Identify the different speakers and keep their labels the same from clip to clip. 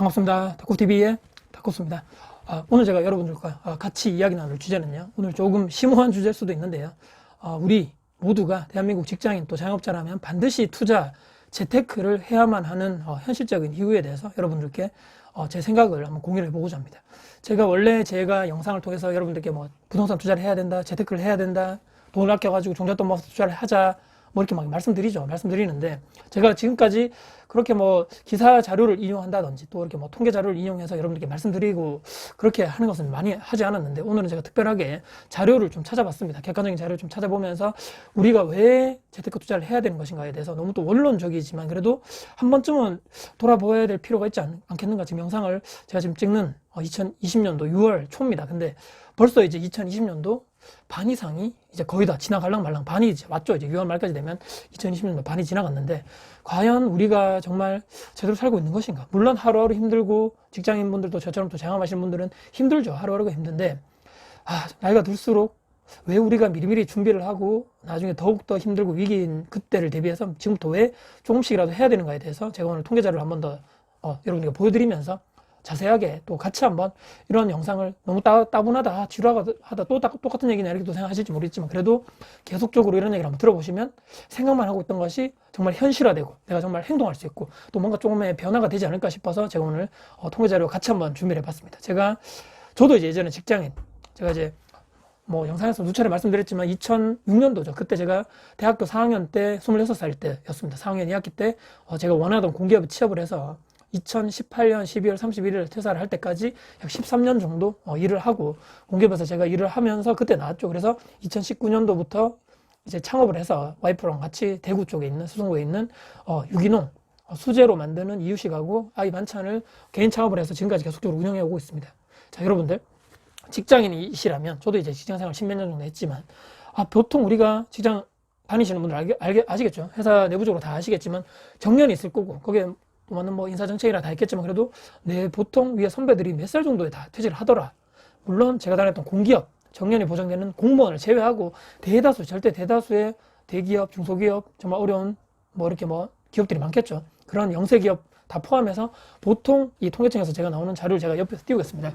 Speaker 1: 반갑습니다. 닥코TV의 닥코스입니다. 오늘 제가 여러분들과 같이 이야기 나눌 주제는요. 오늘 조금 심오한 주제일 수도 있는데요. 우리 모두가 대한민국 직장인 또 자영업자라면 반드시 투자, 재테크를 해야만 하는 현실적인 이유에 대해서 여러분들께 제 생각을 한번 공유를 해보고자 합니다. 제가 원래 영상을 통해서 여러분들께 뭐 부동산 투자를 해야 된다, 재테크를 해야 된다, 돈을 아껴가지고 종잣돈 모아서 투자를 하자, 뭐 이렇게 막 말씀드리는데, 제가 지금까지 그렇게 뭐 기사 자료를 인용한다든지 또 이렇게 뭐 통계 자료를 인용해서 여러분들께 말씀드리고 그렇게 하는 것은 많이 하지 않았는데, 오늘은 제가 특별하게 자료를 좀 찾아봤습니다. 객관적인 자료를 좀 찾아보면서 우리가 왜 재테크 투자를 해야 되는 것인가에 대해서 너무 또 원론적이지만 그래도 한 번쯤은 돌아보아야 될 필요가 있지 않겠는가. 지금 영상을 제가 지금 찍는 2020년도 6월 초입니다. 근데 벌써 이제 2020년도 반 이상이 이제 거의 다 지나갈랑 말랑, 반이 이제 왔죠. 이제 6월 말까지 되면 2020년도 반이 지나갔는데, 과연 우리가 정말 제대로 살고 있는 것인가? 물론 하루하루 힘들고, 직장인분들도 저처럼 또 자영업하시는 분들은 힘들죠. 하루하루가 힘든데, 나이가 들수록 왜 우리가 미리미리 준비를 하고 나중에 더욱더 힘들고 위기인 그때를 대비해서 지금부터 왜 조금씩이라도 해야 되는가에 대해서 제가 오늘 통계 자료를 한 번 더 여러분께 보여드리면서 자세하게 또 같이 한번 이런 영상을 너무 따분하다, 지루하다, 또 똑같은 얘기냐 이렇게 또 생각하실지 모르겠지만, 그래도 계속적으로 이런 얘기를 한번 들어보시면 생각만 하고 있던 것이 정말 현실화되고 내가 정말 행동할 수 있고 또 뭔가 조금의 변화가 되지 않을까 싶어서 제가 오늘 통계 자료 같이 한번 준비를 해봤습니다. 저도 이제 예전에 직장인, 제가 이제 뭐 영상에서 수차례 말씀드렸지만 2006년도죠. 그때 제가 대학교 4학년 때 26살 때였습니다. 4학년 2학기 때 제가 원하던 공기업에 취업을 해서 2018년 12월 31일 퇴사를 할 때까지 약 13년 정도 일을 하고, 공기업에서 제가 일을 하면서 그때 나왔죠. 그래서 2019년도부터 이제 창업을 해서 와이프랑 같이 대구 쪽에 있는, 수성구에 있는 유기농 수제로 만드는 이유식하고 아이 반찬을 개인 창업을 해서 지금까지 계속적으로 운영해 오고 있습니다. 자, 여러분들 직장인이시라면, 저도 이제 직장생활 10몇 년 정도 했지만, 보통 우리가 직장 다니시는 분들 아시겠죠? 회사 내부적으로 다 아시겠지만 정년이 있을 거고, 거기에 많은 뭐 인사정책이라 다 했겠지만, 그래도 보통 위에 선배들이 몇 살 정도에 다 퇴직을 하더라. 물론 제가 다녔던 공기업, 정년이 보장되는 공무원을 제외하고 절대 대다수의 대기업, 중소기업, 정말 어려운 뭐 이렇게 뭐 기업들이 많겠죠. 그런 영세기업 다 포함해서 보통 이 통계청에서 제가 나오는 자료를 제가 옆에서 띄우겠습니다.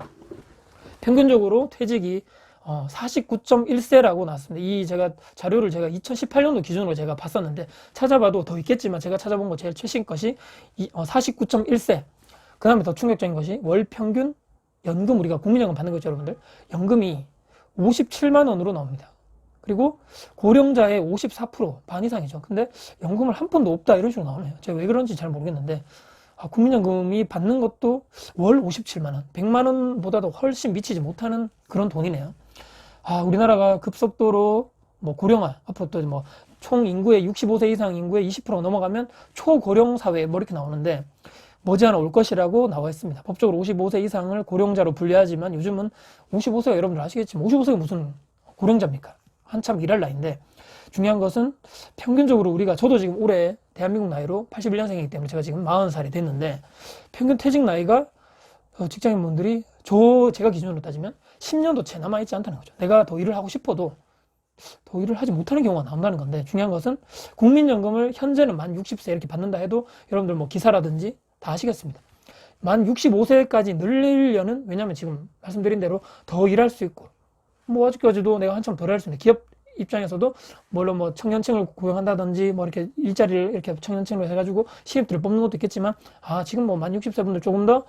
Speaker 1: 평균적으로 퇴직이 49.1세라고 나왔습니다. 제가 자료를 2018년도 기준으로 제가 봤었는데, 찾아봐도 더 있겠지만 제가 찾아본 거 제일 최신 것이 49.1세. 그 다음에 더 충격적인 것이 월 평균 연금, 우리가 국민연금 받는 거죠, 여러분들. 연금이 57만 원으로 나옵니다. 그리고 고령자의 54%, 반 이상이죠. 근데 연금을 한 푼도 없다, 이런 식으로 나오네요. 제가 왜 그런지 잘 모르겠는데, 국민연금이 받는 것도 월 57만 원, 100만 원보다도 훨씬 미치지 못하는 그런 돈이네요. 우리나라가 급속도로 뭐 고령화, 앞으로 또 뭐 총 인구의 65세 이상 인구의 20% 넘어가면 초고령 사회 뭐 이렇게 나오는데, 머지않아 올 것이라고 나와 있습니다. 법적으로 55세 이상을 고령자로 분류하지만 요즘은 55세가, 여러분들 아시겠지만 55세가 무슨 고령자입니까? 한참 일할 나이인데, 중요한 것은 평균적으로 저도 지금 올해 대한민국 나이로 81년생이기 때문에 제가 지금 40살이 됐는데, 평균 퇴직 나이가 직장인분들이 제가 기준으로 따지면 10년도 채 남아있지 않다는 거죠. 내가 더 일을 하고 싶어도 더 일을 하지 못하는 경우가 나온다는 건데, 중요한 것은 국민연금을 현재는 만 60세 이렇게 받는다 해도 여러분들 뭐 기사라든지 다 아시겠습니다. 만 65세까지 늘리려는, 왜냐하면 지금 말씀드린 대로 더 일할 수 있고, 뭐 아직까지도 내가 한참 덜 할 수 있는데, 기업 입장에서도 물론 뭐 청년층을 고용한다든지 뭐 이렇게 일자리를 이렇게 청년층으로 해가지고 시급들을 뽑는 것도 있겠지만, 지금 뭐 만 60세 분들 조금 더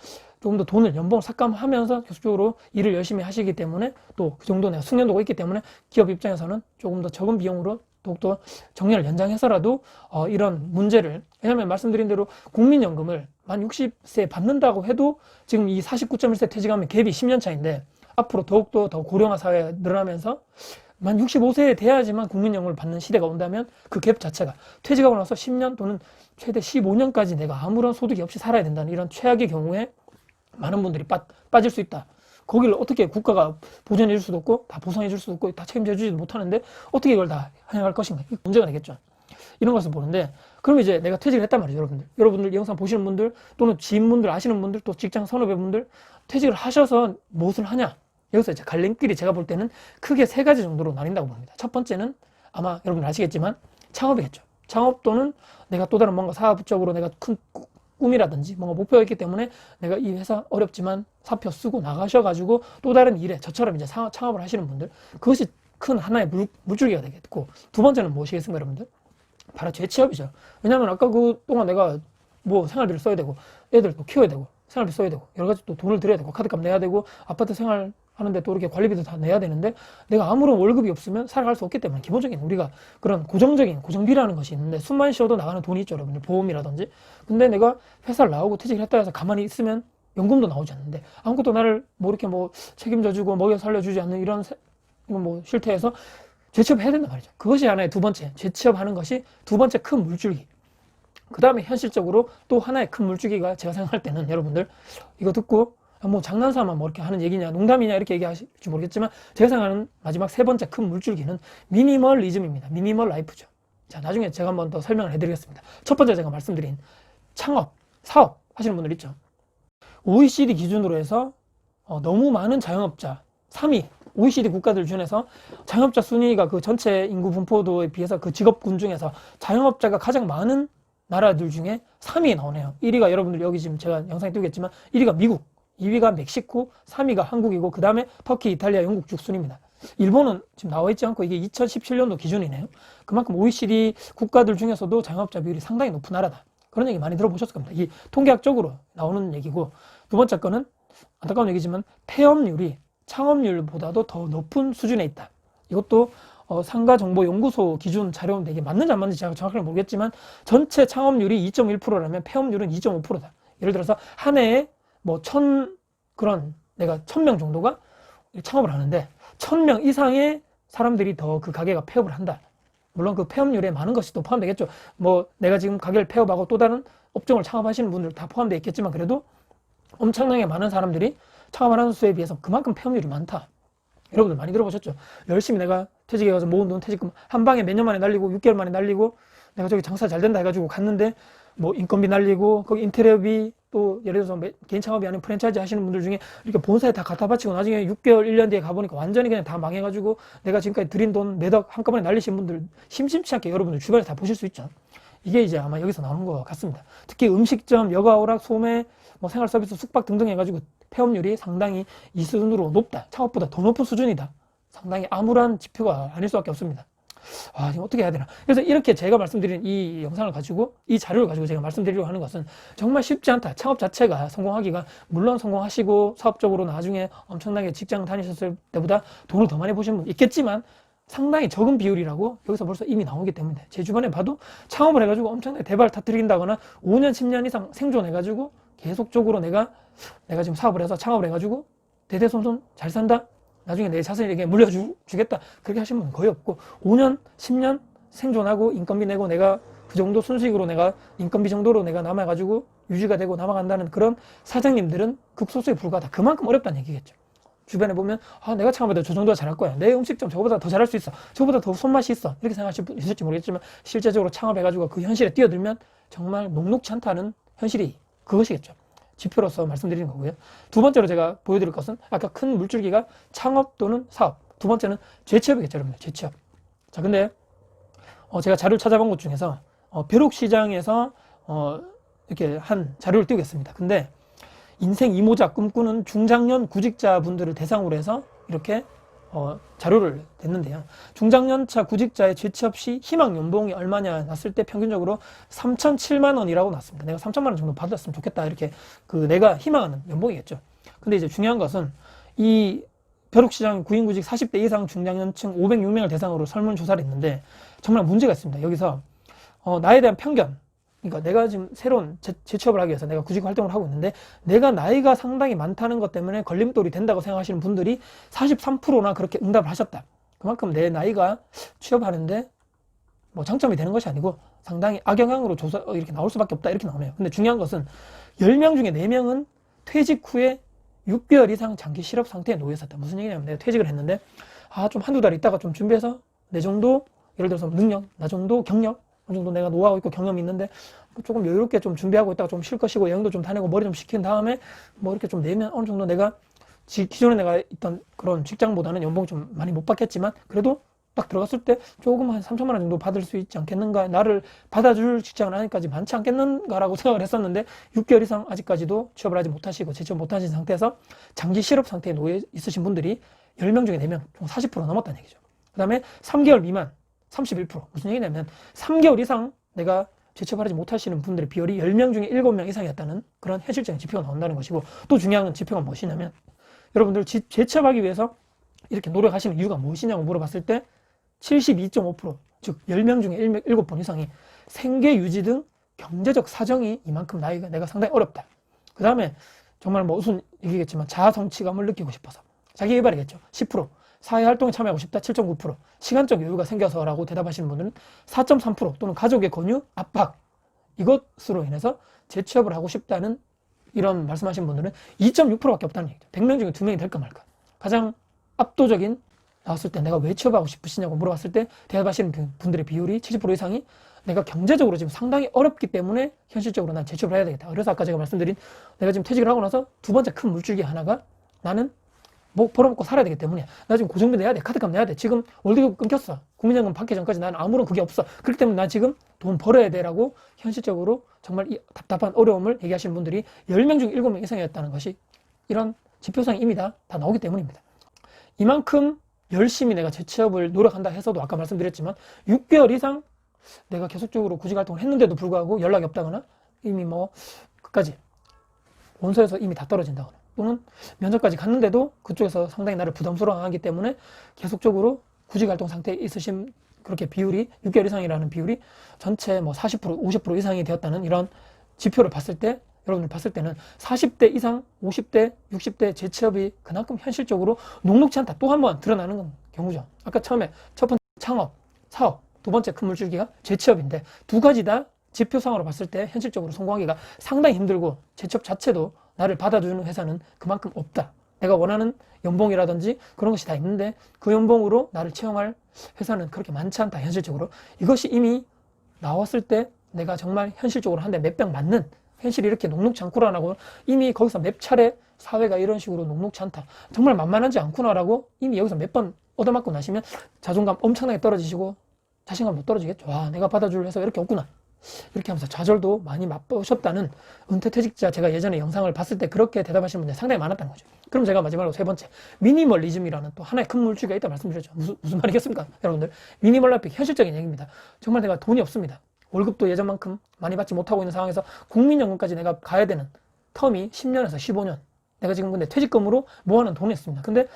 Speaker 1: 돈을, 연봉을 삭감하면서 계속적으로 일을 열심히 하시기 때문에, 또 그 정도 내가 숙련도가 있기 때문에 기업 입장에서는 조금 더 적은 비용으로 더욱더 정년을 연장해서라도 이런 문제를, 왜냐하면 말씀드린 대로 국민연금을 만 60세 받는다고 해도 지금 이 49.1세 퇴직하면 갭이 10년 차인데, 앞으로 더욱더 더 고령화 사회가 늘어나면서 만 65세에 돼야지만 국민연금을 받는 시대가 온다면, 그 갭 자체가 퇴직하고 나서 10년 또는 최대 15년까지 내가 아무런 소득이 없이 살아야 된다는 이런 최악의 경우에 많은 분들이 빠질 수 있다. 거기를 어떻게 국가가 보전해 줄 수도 없고 다 보상해 줄 수도 없고 다 책임져 주지도 못하는데 어떻게 이걸 다 해나갈 것인가, 이게 문제가 되겠죠. 이런 것을 보는데, 그럼 이제 내가 퇴직을 했단 말이죠. 여러분들 이 영상 보시는 분들, 또는 지인분들, 아시는 분들, 또 직장 선후배분들, 퇴직을 하셔서 무엇을 하냐, 여기서 이제 갈림길이 제가 볼 때는 크게 3가지 정도로 나뉜다고 봅니다. 첫 번째는 아마 여러분들 아시겠지만 창업이겠죠. 창업 또는 내가 또 다른 뭔가 사업적으로 내가 큰 꿈이라든지 뭔가 목표가 있기 때문에 내가 이 회사 어렵지만 사표 쓰고 나가셔가지고 또 다른 일에 저처럼 이제 창업을 하시는 분들, 그것이 큰 하나의 물줄기가 되겠고, 두 번째는 무엇이겠습니까, 여러분들? 바로 재취업이죠. 왜냐면 아까 그 동안 내가 뭐 생활비를 써야 되고, 애들 또 키워야 되고, 생활비 써야 되고, 여러 가지 또 돈을 들여야 되고, 카드값 내야 되고, 아파트 생활 하는데 또 이렇게 관리비도 다 내야 되는데, 내가 아무런 월급이 없으면 살아갈 수 없기 때문에 기본적인 우리가 그런 고정적인 고정비라는 것이 있는데, 숨만 쉬어도 나가는 돈이 있죠, 여러분들. 보험이라든지. 근데 내가 회사를 나오고 퇴직을 했다 해서 가만히 있으면 연금도 나오지 않는데, 아무것도 나를 뭐 이렇게 뭐 책임져주고 먹여 살려주지 않는 이런 이건 뭐 싫다 해서 재취업 해야 된단 말이죠. 그것이 하나의 두 번째, 재취업하는 것이 두 번째 큰 물줄기. 그 다음에 현실적으로 또 하나의 큰 물줄기가 제가 생각할 때는, 여러분들 이거 듣고 뭐 장난삼아 뭐 이렇게 하는 얘기냐, 농담이냐 이렇게 얘기하실지 모르겠지만, 제가 생각하는 마지막 세 번째 큰 물줄기는 미니멀리즘입니다. 미니멀 라이프죠. 자, 나중에 제가 한번 더 설명을 해드리겠습니다. 첫 번째 제가 말씀드린 창업, 사업 하시는 분들 있죠. OECD 기준으로 해서 너무 많은 자영업자 3위, OECD 국가들 중에서 자영업자 순위가 그 전체 인구 분포도에 비해서 그 직업군 중에서 자영업자가 가장 많은 나라들 중에 3위에 나오네요. 1위가 여러분들 여기 지금 제가 영상에 띄우겠지만 1위가 미국, 2위가 멕시코, 3위가 한국이고, 그 다음에 터키, 이탈리아, 영국 쭉 순입니다. 일본은 지금 나와 있지 않고 이게 2017년도 기준이네요. 그만큼 OECD 국가들 중에서도 자영업자 비율이 상당히 높은 나라다. 그런 얘기 많이 들어보셨을 겁니다. 이 통계학적으로 나오는 얘기고, 두 번째 거는 안타까운 얘기지만 폐업률이 창업률보다도 더 높은 수준에 있다. 이것도 상가정보연구소 기준 자료인데 이게 맞는지 안 맞는지 제가 정확하게 모르겠지만, 전체 창업률이 2.1%라면 폐업률은 2.5%다. 예를 들어서 한 해에 뭐 내가 1000명 정도가 창업을 하는데 1000명 이상의 사람들이 더 그 가게가 폐업을 한다. 물론 그 폐업률에 많은 것이 또 포함되겠죠. 뭐 내가 지금 가게를 폐업하고 또 다른 업종을 창업하시는 분들 다 포함되어 있겠지만, 그래도 엄청나게 많은 사람들이 창업하는 수에 비해서 그만큼 폐업률이 많다. 여러분들 많이 들어보셨죠? 열심히 내가 퇴직해가지고 모은 돈 퇴직금 한 방에 몇 년 만에 날리고 6개월 만에 날리고, 내가 저기 장사 잘 된다 해가지고 갔는데 뭐 인건비 날리고, 거기 인테리어비, 또 예를 들어서 개인 창업이 아닌 프랜차이즈 하시는 분들 중에 이렇게 본사에 다 갖다 바치고 나중에 6개월 1년 뒤에 가보니까 완전히 그냥 다 망해가지고 내가 지금까지 들인 돈 매덕 한꺼번에 날리신 분들 심심치 않게 여러분들 주변에 다 보실 수 있죠. 이게 이제 아마 여기서 나오는 것 같습니다. 특히 음식점, 여가오락, 소매, 뭐 생활서비스, 숙박 등등 해가지고 폐업률이 상당히 이 수준으로 높다. 창업보다 더 높은 수준이다. 상당히 암울한 지표가 아닐 수밖에 없습니다. 와, 지금 어떻게 해야 되나. 그래서 이렇게 제가 말씀드린 이 영상을 가지고, 이 자료를 가지고 제가 말씀드리려고 하는 것은, 정말 쉽지 않다. 창업 자체가 성공하기가, 물론 성공하시고 사업적으로 나중에 엄청나게 직장 다니셨을 때보다 돈을 더 많이 버신 분 있겠지만 상당히 적은 비율이라고 여기서 벌써 이미 나오기 때문에, 제 주변에 봐도 창업을 해가지고 엄청나게 대박을 터뜨린다거나 5년 10년 이상 생존해가지고 계속적으로 내가 지금 사업을 해서 창업을 해가지고 대대손손 잘 산다, 나중에 내 자손에게 물려주겠다, 그렇게 하신 분은 거의 없고, 5년 10년 생존하고 인건비 내고 내가 그 정도 순수익으로 내가 인건비 정도로 내가 남아가지고 유지가 되고 남아간다는 그런 사장님들은 극소수에 불과하다. 그만큼 어렵다는 얘기겠죠. 주변에 보면 내가 창업해도 저 정도가 잘할 거야, 내 음식점 저거보다 더 잘할 수 있어, 저거보다 더 손맛이 있어, 이렇게 생각하실 분 있을지 모르겠지만, 실제적으로 창업해가지고 그 현실에 뛰어들면 정말 녹록치 않다는 현실이 그것이겠죠. 지표로서 말씀드리는 거고요. 두 번째로 제가 보여드릴 것은, 아까 큰 물줄기가 창업 또는 사업, 두 번째는 재취업이겠죠, 여러분들. 재취업. 자, 근데 제가 자료를 찾아본 것 중에서 벼룩시장에서 이렇게 한 자료를 띄우겠습니다. 근데 인생 이모작 꿈꾸는 중장년 구직자분들을 대상으로 해서 이렇게 자료를 냈는데요. 중장년차 구직자의 재취업 시 희망 연봉이 얼마냐 났을 때 평균적으로 3,007만 원이라고 났습니다. 내가 3천만 원 정도 받았으면 좋겠다, 이렇게 내가 희망하는 연봉이겠죠. 근데 이제 중요한 것은, 이 벼룩시장 구인구직 40대 이상 중장년층 506명을 대상으로 설문조사를 했는데 정말 문제가 있습니다. 여기서 나에 대한 편견, 그러니까 내가 지금 새로운 재취업을 하기 위해서 내가 구직 활동을 하고 있는데, 내가 나이가 상당히 많다는 것 때문에 걸림돌이 된다고 생각하시는 분들이 43%나 그렇게 응답을 하셨다. 그만큼 내 나이가 취업하는데 뭐 장점이 되는 것이 아니고 상당히 악영향으로 이렇게 나올 수밖에 없다, 이렇게 나오네요. 근데 중요한 것은 10명 중에 4명은 퇴직 후에 6개월 이상 장기 실업 상태에 놓여 있었다. 무슨 얘기냐면, 내가 퇴직을 했는데 좀 한두 달 있다가 좀 준비해서 내 정도, 예를 들어서 능력, 나 정도 경력, 어느 정도 내가 노하우 있고 경험이 있는데 조금 여유롭게 좀 준비하고 있다가 좀 쉴 것이고 여행도 좀 다니고 머리 좀 식힌 다음에 뭐 이렇게 좀 내면 어느 정도 내가 기존에 내가 있던 그런 직장보다는 연봉이 좀 많이 못 받겠지만 그래도 딱 들어갔을 때 조금 한 3천만 원 정도 받을 수 있지 않겠는가, 나를 받아줄 직장은 아직까지 많지 않겠는가라고 생각을 했었는데 6개월 이상 아직까지도 취업을 하지 못하시고 재취업 못하신 상태에서 장기 실업 상태에 놓여 있으신 분들이 10명 중에 4명, 총 40% 넘었다는 얘기죠. 그 다음에 3개월 미만 31%. 무슨 얘기냐면 3개월 이상 내가 재취업을 하지 못하시는 분들의 비율이 10명 중에 7명 이상이었다는 그런 현실적인 지표가 나온다는 것이고, 또 중요한 지표가 무엇이냐면 여러분들 재취업하기 위해서 이렇게 노력하시는 이유가 무엇이냐고 물어봤을 때 72.5%, 즉 10명 중에 7분 이상이 생계 유지 등 경제적 사정이 이만큼 내가 상당히 어렵다. 그 다음에 정말 뭐 우선 얘기겠지만 자아 성취감을 느끼고 싶어서 자기 개발이겠죠. 10%, 사회활동에 참여하고 싶다 7.9%, 시간적 여유가 생겨서라고 대답하시는 분들은 4.3% 또는 가족의 권유, 압박, 이것으로 인해서 재취업을 하고 싶다는 이런 말씀하신 분들은 2.6%밖에 없다는 얘기죠. 100명 중에 2명이 될까 말까. 가장 압도적인, 나왔을 때 내가 왜 취업하고 싶으시냐고 물어봤을 때 대답하시는 분들의 비율이 70% 이상이 내가 경제적으로 지금 상당히 어렵기 때문에 현실적으로 난 재취업을 해야 되겠다. 그래서 아까 제가 말씀드린 내가 지금 퇴직을 하고 나서 두 번째 큰 물줄기 하나가 나는 뭐 벌어먹고 살아야 되기 때문에 나 지금 고정비 내야 돼, 카드값 내야 돼, 지금 월급 끊겼어, 국민연금 받기 전까지 나는 아무런 그게 없어, 그렇기 때문에 나 지금 돈 벌어야 돼 라고 현실적으로 정말 이 답답한 어려움을 얘기하시는 분들이 10명 중 7명 이상이었다는 것이 이런 지표상이 이미 다 나오기 때문입니다. 이만큼 열심히 내가 재취업을 노력한다 해서도 아까 말씀드렸지만 6개월 이상 내가 계속적으로 구직활동을 했는데도 불구하고 연락이 없다거나 이미 뭐 끝까지 원서에서 이미 다 떨어진다거나 또는 면접까지 갔는데도 그쪽에서 상당히 나를 부담스러워하기 때문에 계속적으로 구직활동 상태에 있으신 그렇게 비율이 6개월 이상이라는 비율이 전체 뭐 40%, 50% 이상이 되었다는 이런 지표를 봤을 때 여러분들 봤을 때는 40대 이상, 50대, 60대 재취업이 그만큼 현실적으로 녹록지 않다. 또 한 번 드러나는 경우죠. 아까 처음에 첫 번째 창업, 사업, 두 번째 큰 물줄기가 재취업인데 두 가지 다 지표상으로 봤을 때 현실적으로 성공하기가 상당히 힘들고 재취업 자체도 나를 받아주는 회사는 그만큼 없다. 내가 원하는 연봉이라든지 그런 것이 다 있는데 그 연봉으로 나를 채용할 회사는 그렇게 많지 않다. 현실적으로. 이것이 이미 나왔을 때 내가 정말 현실적으로 한 대 몇 방 맞는 현실이 이렇게 녹록지 않구나라고 이미 거기서 몇 차례 사회가 이런 식으로 녹록지 않다. 정말 만만하지 않구나라고 이미 여기서 몇 번 얻어맞고 나시면 자존감 엄청나게 떨어지시고 자신감도 떨어지겠죠. 와, 내가 받아줄 회사가 이렇게 없구나. 이렇게 하면서 좌절도 많이 맛보셨다는 은퇴퇴직자 제가 예전에 영상을 봤을 때 그렇게 대답하시는 분들이 상당히 많았다는 거죠. 그럼 제가 마지막으로 세 번째, 미니멀리즘이라는 또 하나의 큰 물줄기가 있다 말씀드렸죠. 무슨 말이겠습니까? 여러분들, 미니멀 라이프 현실적인 얘기입니다. 정말 내가 돈이 없습니다. 월급도 예전만큼 많이 받지 못하고 있는 상황에서 국민연금까지 내가 가야 되는 텀이 10년에서 15년. 내가 지금 근데 퇴직금으로 모아놓은 돈이 있습니다. 근데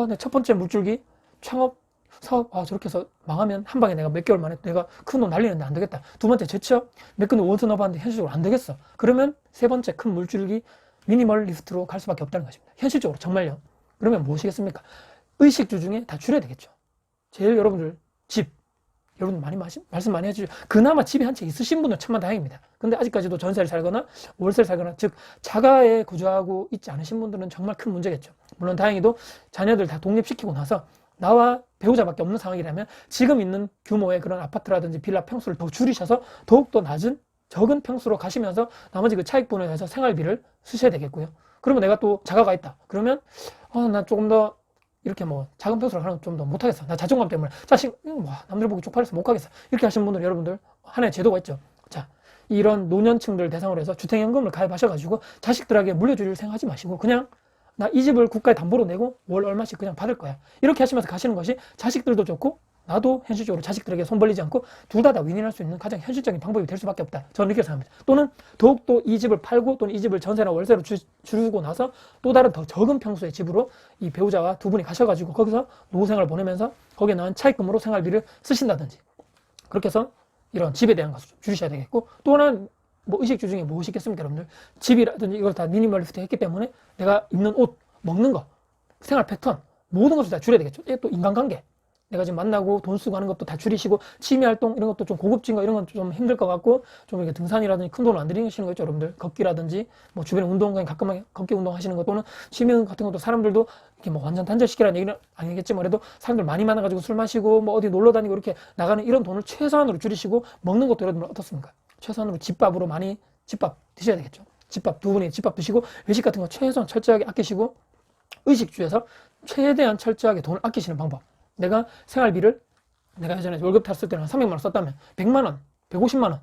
Speaker 1: 내 첫 번째 물줄기 창업 사업, 저렇게 해서 망하면 한 방에 내가 몇 개월 만에 내가 큰 돈 날리는데 안 되겠다. 두 번째 재취업, 몇 근 원서 넣어봤는데 현실적으로 안 되겠어. 그러면 세 번째 큰 물줄기 미니멀리스트로 갈 수밖에 없다는 것입니다. 현실적으로 정말요. 그러면 무엇이겠습니까? 의식주 중에 다 줄여야 되겠죠. 제일 여러분들 집, 여러분 많이 말씀 많이 해주죠. 그나마 집이 한 채 있으신 분은 천만다행입니다. 근데 아직까지도 전세를 살거나 월세를 살거나 즉 자가에 거주하고 있지 않으신 분들은 정말 큰 문제겠죠. 물론 다행히도 자녀들 다 독립시키고 나서 나와 배우자밖에 없는 상황이라면 지금 있는 규모의 그런 아파트라든지 빌라 평수를 더 줄이셔서 더욱더 낮은 적은 평수로 가시면서 나머지 그 차익분에 대해서 생활비를 쓰셔야 되겠고요. 그러면 내가 또 자가가 있다. 그러면 나 조금 더 이렇게 뭐 작은 평수로 가는 좀 더 못하겠어. 나 자존감 때문에 자식 남들 보기 쪽팔려서 못 가겠어. 이렇게 하시는 분들 여러분들 하나의 제도가 있죠. 자, 이런 노년층들 대상으로 해서 주택연금을 가입하셔가지고 자식들에게 물려줄 생각하지 마시고 그냥 나 이 집을 국가에 담보로 내고 월 얼마씩 그냥 받을 거야. 이렇게 하시면서 가시는 것이 자식들도 좋고 나도 현실적으로 자식들에게 손 벌리지 않고 둘 다 윈윈할 수 있는 가장 현실적인 방법이 될 수밖에 없다. 저는 이렇게 생각합니다. 또는 더욱더 이 집을 팔고 또는 이 집을 전세나 월세로 주고 나서 또 다른 더 적은 평수의 집으로 이 배우자와 두 분이 가셔가지고 거기서 노후생활을 보내면서 거기에 나온 차익금으로 생활비를 쓰신다든지 그렇게 해서 이런 집에 대한 것을 줄이셔야 되겠고 또 하나는 뭐 의식주 중에 무엇이 있겠습니까 여러분들? 집이라든지 이걸 다 미니멀리스트 했기 때문에 내가 입는 옷, 먹는 거, 생활 패턴 모든 것을 다 줄여야 되겠죠. 또 인간관계 내가 지금 만나고 돈 쓰고 하는 것도 다 줄이시고 취미활동 이런 것도 좀 고급진 거 이런 건 좀 힘들 것 같고 좀 이렇게 등산이라든지 큰 돈을 안 들이시는 거 있죠 여러분들. 걷기라든지 뭐 주변에 운동장에 가끔만 걷기 운동하시는 거 또는 취미 같은 것도 사람들도 이렇게 뭐 완전 단절시키라는 얘기는 아니겠지만 그래도 사람들 많이 만나가지고 술 마시고 뭐 어디 놀러 다니고 이렇게 나가는 이런 돈을 최소한으로 줄이시고 먹는 것도 여러분들 어떻습니까? 최소한으로 집밥으로 많이 집밥 드셔야 되겠죠. 집밥 두 분이 집밥 드시고 외식 같은 거 최소한 철저하게 아끼시고 의식주에서 최대한 철저하게 돈을 아끼시는 방법. 내가 생활비를 내가 예전에 월급 탔을 때는 300만 원 썼다면 100만 원, 150만 원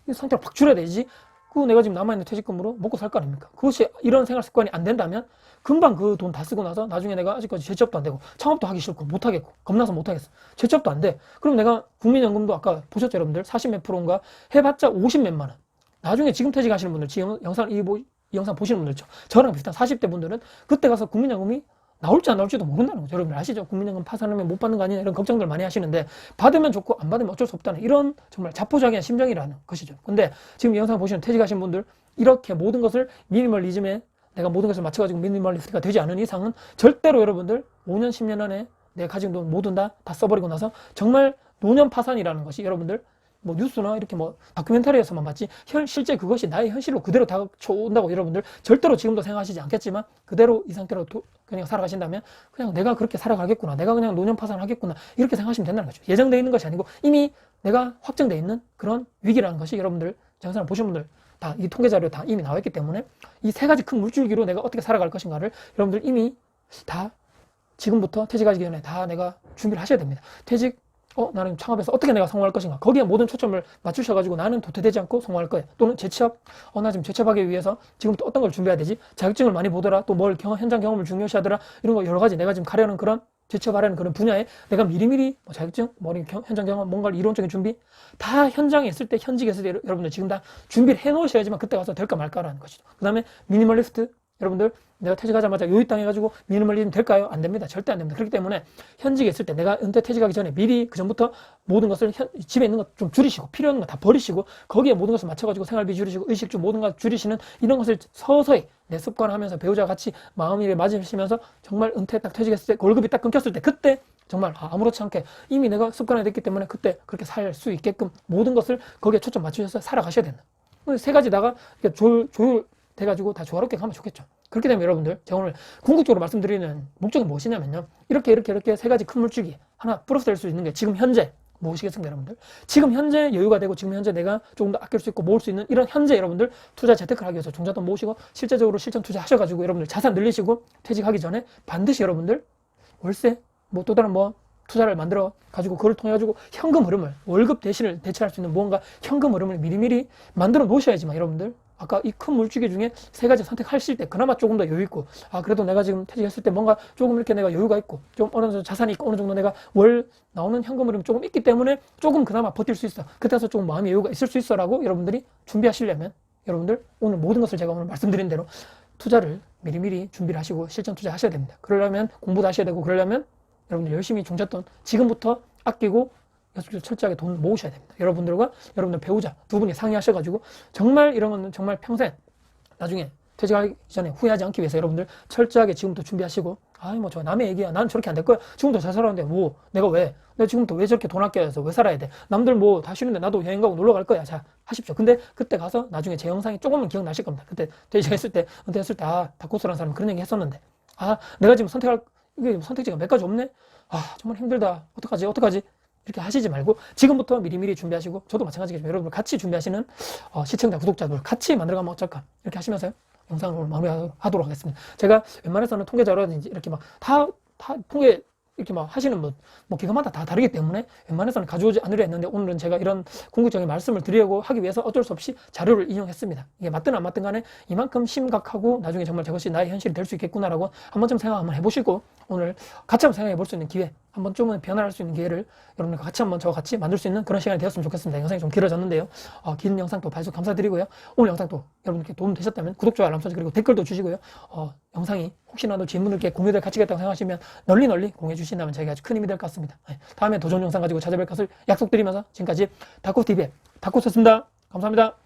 Speaker 1: 이 상태로 확 줄여야 되지. 그 내가 지금 남아있는 퇴직금으로 먹고 살 거 아닙니까? 그것이 이런 생활 습관이 안 된다면 금방 그 돈 다 쓰고 나서 나중에 내가 아직까지 재취업도 안 되고 창업도 하기 싫고 못 하겠고 겁나서 못 하겠어. 재취업도 안 돼. 그럼 내가 국민연금도 아까 보셨죠 여러분들? 40몇 프로인가 해봤자 50몇만 원. 나중에 지금 퇴직하시는 분들, 지금 이 영상 보시는 분들 있죠. 저랑 비슷한 40대 분들은 그때 가서 국민연금이 나올지 안 나올지도 모른다는 거죠. 여러분들 아시죠? 국민연금 파산하면 못 받는 거 아니냐 이런 걱정들 많이 하시는데 받으면 좋고 안 받으면 어쩔 수 없다는 이런 정말 자포자기한 심정이라는 것이죠. 근데 지금 이 영상 보시는 퇴직하신 분들 이렇게 모든 것을 미니멀리즘에 내가 모든 것을 맞춰가지고 미니멀리스트가 되지 않은 이상은 절대로 여러분들 5년 10년 안에 내가 가진 돈 모든 다 써버리고 나서 정말 노년 파산이라는 것이 여러분들 뭐 뉴스나 이렇게 뭐 다큐멘터리에서만 봤지 실제 그것이 나의 현실로 그대로 다가온다고 여러분들 절대로 지금도 생각하시지 않겠지만 그대로 이 상태로 그냥 살아가신다면 그냥 내가 그렇게 살아가겠구나, 내가 그냥 노년 파산하겠구나 이렇게 생각하시면 된다는 거죠. 예정되어 있는 것이 아니고 이미 내가 확정되어 있는 그런 위기라는 것이 여러분들 영상을 보신 분들 다 이 통계 자료 다 이미 나와 있기 때문에 이 세 가지 큰 물줄기로 내가 어떻게 살아갈 것인가를 여러분들 이미 다 지금부터 퇴직하기 전에 다 내가 준비를 하셔야 됩니다. 퇴직 나는 창업에서 어떻게 내가 성공할 것인가 거기에 모든 초점을 맞추셔가지고 나는 도태되지 않고 성공할 거야. 또는 재취업 나 지금 재취업하기 위해서 지금부터 어떤 걸 준비해야 되지? 자격증을 많이 보더라, 또 뭘 현장 경험을 중요시하더라, 이런 거 여러 가지 내가 지금 가려는 그런 재취업하려는 그런 분야에 내가 미리미리 자격증, 현장 경험, 뭔가 이론적인 준비 다 현장에 있을 때 현직에 있을 때 여러분들 지금 다 준비를 해놓으셔야지만 그때 가서 될까 말까라는 것이죠. 그 다음에 미니멀리스트 여러분들 내가 퇴직하자마자 요일당 해가지고 미니멀리즘 될까요? 안 됩니다. 절대 안 됩니다. 그렇기 때문에 현직에 있을 때 내가 은퇴 퇴직하기 전에 미리 그 전부터 모든 것을 집에 있는 것 좀 줄이시고 필요 없는 거 다 버리시고 거기에 모든 것을 맞춰가지고 생활비 줄이시고 의식주 모든 것 줄이시는 이런 것을 서서히 내 습관하면서 배우자와 같이 마음이 맞으시면서 정말 은퇴 딱 퇴직했을 때 월급이 딱 끊겼을 때 그때 정말 아무렇지 않게 이미 내가 습관이 됐기 때문에 그때 그렇게 살 수 있게끔 모든 것을 거기에 초점 맞추셔서 살아가셔야 된다. 세 가지다가 조율돼가지고 다 조화롭게 가면 좋겠죠. 그렇게 되면 여러분들 제가 오늘 궁극적으로 말씀드리는 목적이 무엇이냐면요, 이렇게 세 가지 큰 물줄기 하나 플러스 될 수 있는 게 지금 현재 무엇이겠습니까 여러분들? 지금 현재 여유가 되고 지금 현재 내가 조금 더 아낄 수 있고 모을 수 있는 이런 현재 여러분들 투자 재테크를 하기 위해서 종잣돈 모으시고 실제적으로 실전 투자하셔가지고 여러분들 자산 늘리시고 퇴직하기 전에 반드시 여러분들 월세 또 다른 투자를 만들어 가지고 그걸 통해 가지고 현금 흐름을 월급 대신을 대체할 수 있는 무언가 현금 흐름을 미리미리 만들어 놓으셔야지만 여러분들 아까 이 큰 물줄기 중에 세 가지 선택하실 때 그나마 조금 더 여유 있고 그래도 내가 지금 퇴직했을 때 뭔가 조금 이렇게 내가 여유가 있고 좀 어느 정도 자산이 있고 어느 정도 내가 월 나오는 현금 흐름이 조금 있기 때문에 조금 그나마 버틸 수 있어, 그때서 조금 마음의 여유가 있을 수 있어 라고 여러분들이 준비하시려면 여러분들 오늘 모든 것을 제가 오늘 말씀드린 대로 투자를 미리미리 준비를 하시고 실전 투자하셔야 됩니다. 그러려면 공부도 하셔야 되고 그러려면 여러분들 열심히 종잣돈 지금부터 아끼고 철저하게 돈 모으셔야 됩니다. 여러분들과 여러분들 배우자 두 분이 상의하셔가지고 정말 이런 건 정말 평생 나중에 퇴직하기 전에 후회하지 않기 위해서 여러분들 철저하게 지금부터 준비하시고 저 남의 얘기야, 난 저렇게 안 될 거야, 지금부터 잘 살았는데 내가 지금부터 왜 저렇게 돈 아껴서 왜 살아야 돼, 남들 다 쉬는데 나도 여행 가고 놀러 갈 거야, 자 하십시오. 근데 그때 가서 나중에 제 영상이 조금은 기억나실 겁니다. 그때 퇴직했을 때 은퇴했을 때 다코스라는 사람이 그런 얘기 했었는데 내가 지금 이게 선택지가 몇 가지 없네, 정말 힘들다, 어떡하지 이렇게 하시지 말고 지금부터 미리미리 준비하시고, 저도 마찬가지겠지만 여러분들 같이 준비하시는 시청자 구독자들 같이 만들어가면 어쩔까 이렇게 하시면서요 영상을 오늘 마무리하도록 하겠습니다. 제가 웬만해서는 통계 자료라든지 이렇게 다 통계 이렇게 하시는 기관마다 다 다르기 때문에 웬만해서는 가져오지 않으려 했는데 오늘은 제가 이런 궁극적인 말씀을 드리려고 하기 위해서 어쩔 수 없이 자료를 인용했습니다. 이게 맞든 안 맞든 간에 이만큼 심각하고 나중에 정말 저것이 나의 현실이 될 수 있겠구나라고 한 번쯤 생각 한번 해보시고 오늘 같이 한번 생각해 볼 수 있는 기회, 한 번쯤은 변화할 수 있는 기회를 여러분들과 같이 한번 저와 같이 만들 수 있는 그런 시간이 되었으면 좋겠습니다. 영상이 좀 길어졌는데요. 긴 영상 또 봐주셔서 감사드리고요. 오늘 영상도 여러분들께 도움 되셨다면 구독, 좋아요, 알람 설정 그리고 댓글도 주시고요. 영상이 혹시나도 질문들께 공유될 가치가 있다고 생각하시면 널리 공유해 주신다면 저희가 아주 큰 힘이 될 것 같습니다. 다음에 더 좋은 영상 가지고 찾아뵐 것을 약속드리면서 지금까지 다코TV의 다코였습니다. 감사합니다.